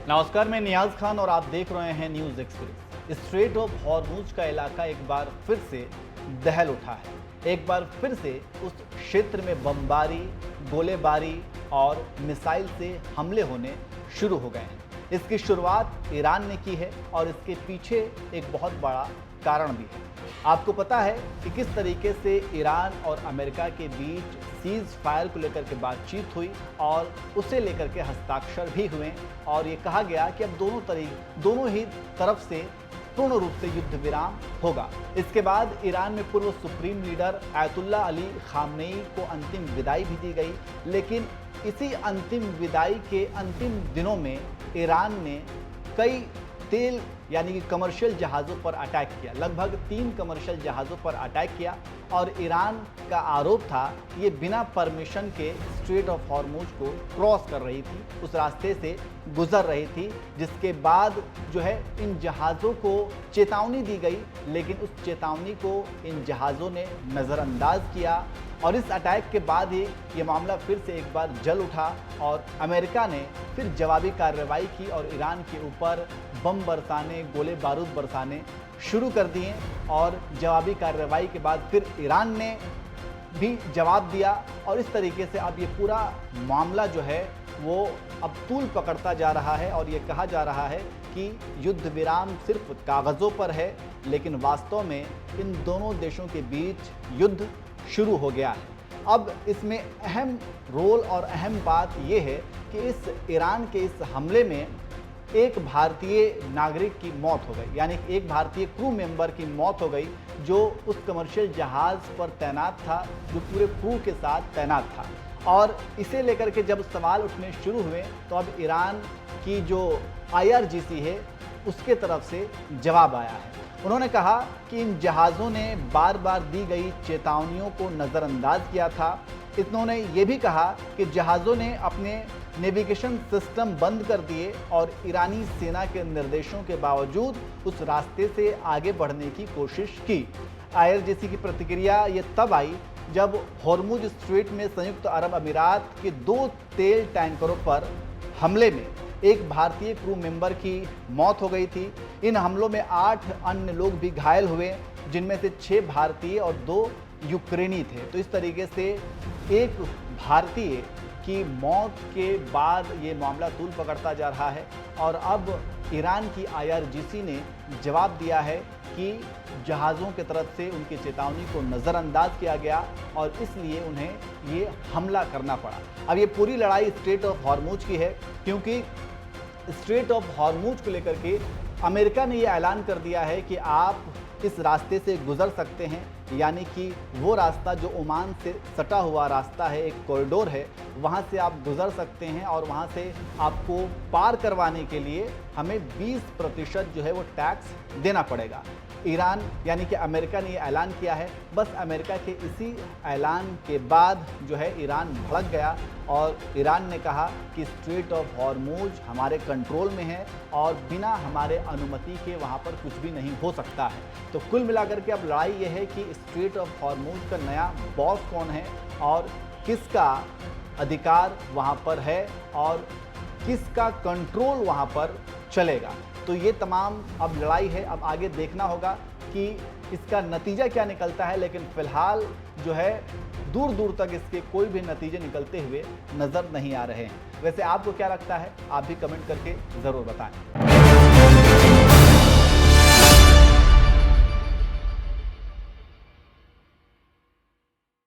नमस्कार, मैं नियाज खान और आप देख रहे हैं news express. Straight of Hormuz का इलाका एक बार फिर से दहल उठा है। एक बार फिर से उस क्षेत्र में बमबारी, गोलेबारी और मिसाइल से हमले होने शुरू हो गए हैं। इसकी शुरुआत ईरान ने की है और इसके पीछे एक बहुत बड़ा कारण भी है। आपको पता है कि किस तरीके से ईरान और अमेरिका के बीच सीज फायर को लेकर के बातचीत हुई और उसे लेकर के हस्ताक्षर भी हुए और ये कहा गया कि अब दोनों ही तरफ से पूर्ण रूप से युद्ध विराम होगा। इसके बाद ईरान में पूर्व supreme leader Ayatollah Ali Khamenei को अंतिम विदाई भी दी गई, लेकिन इसी अंतिम विदाई के अंतिम दिनों में ईरान ने कई तेल यानी कि कमर्शियल जहाज़ों पर अटैक किया। लगभग 3 कमर्शियल जहाज़ों पर अटैक किया और ईरान का आरोप था कि ये बिना परमिशन के स्ट्रेट ऑफ हॉर्मुज को क्रॉस कर रही थी, उस रास्ते से गुजर रही थी, जिसके बाद जो है इन जहाज़ों को चेतावनी दी गई, लेकिन उस चेतावनी को इन जहाज़ों ने नज़रअंदाज किया और इस अटैक के बाद ही ये मामला फिर से एक बार जल उठा और अमेरिका ने फिर जवाबी कार्रवाई की और ईरान के ऊपर बम बरसाने, गोले बारूद बरसाने शुरू कर दिए और जवाबी कार्रवाई के बाद फिर ईरान ने भी जवाब दिया और इस तरीके से अब ये पूरा मामला जो है वो अब तूल पकड़ता जा रहा है और ये कहा जा रहा है कि युद्ध विराम सिर्फ कागज़ों पर है, लेकिन वास्तव में इन दोनों देशों के बीच युद्ध शुरू हो गया है। अब इसमें अहम रोल और अहम बात यह है कि इस ईरान के इस हमले में एक भारतीय नागरिक की मौत हो गई, यानी एक भारतीय क्रू मेंबर की मौत हो गई जो उस कमर्शियल जहाज़ पर तैनात था, जो पूरे क्रू के साथ तैनात था। और इसे लेकर के जब सवाल उठने शुरू हुए तो अब ईरान की जो IRGC है उसके तरफ से जवाब आया है। उन्होंने कहा कि इन जहाज़ों ने बार बार दी गई चेतावनियों को नज़रअंदाज किया था। इन्होंने ये भी कहा कि जहाज़ों ने अपने नेविगेशन सिस्टम बंद कर दिए और ईरानी सेना के निर्देशों के बावजूद उस रास्ते से आगे बढ़ने की कोशिश की। IRGC की प्रतिक्रिया ये तब आई जब हॉर्मुज स्ट्रेट में संयुक्त अरब अमीरात के 2 तेल टैंकरों पर हमले में एक भारतीय क्रू मेंबर की मौत हो गई थी। इन हमलों में 8 अन्य लोग भी घायल हुए, जिनमें से 6 भारतीय और 2 यूक्रेनी थे। तो इस तरीके से एक भारतीय की मौत के बाद ये मामला तूल पकड़ता जा रहा है और अब ईरान की IRGC ने जवाब दिया है कि जहाज़ों की तरफ से उनकी चेतावनी को नज़रअंदाज किया गया और इसलिए उन्हें ये हमला करना पड़ा। अब ये पूरी लड़ाई स्ट्रेट ऑफ हॉर्मुज की है, क्योंकि स्ट्रेट ऑफ हॉर्मुज को लेकर के अमेरिका ने ये ऐलान कर दिया है कि आप इस रास्ते से गुजर सकते हैं, यानी कि वो रास्ता जो ओमान से सटा हुआ रास्ता है, एक कॉरिडोर है, वहाँ से आप गुजर सकते हैं और वहाँ से आपको पार करवाने के लिए हमें 20% जो है वो टैक्स देना पड़ेगा। ईरान यानी कि अमेरिका ने ये ऐलान किया है। बस अमेरिका के इसी ऐलान के बाद जो है ईरान भड़क गया और ईरान ने कहा कि स्ट्रेट ऑफ हॉर्मुज हमारे कंट्रोल में है और बिना हमारे अनुमति के वहाँ पर कुछ भी नहीं हो सकता है। तो कुल मिलाकर के अब लड़ाई ये है कि स्ट्रेट ऑफ हॉर्मुज का नया बॉस कौन है और किसका अधिकार वहाँ पर है और किसका कंट्रोल वहाँ पर चलेगा। तो ये तमाम अब लड़ाई है। अब आगे देखना होगा कि इसका नतीजा क्या निकलता है, लेकिन फिलहाल जो है दूर दूर तक इसके कोई भी नतीजे निकलते हुए नज़र नहीं आ रहे हैं। वैसे आपको क्या लगता है, आप भी कमेंट करके ज़रूर बताएं।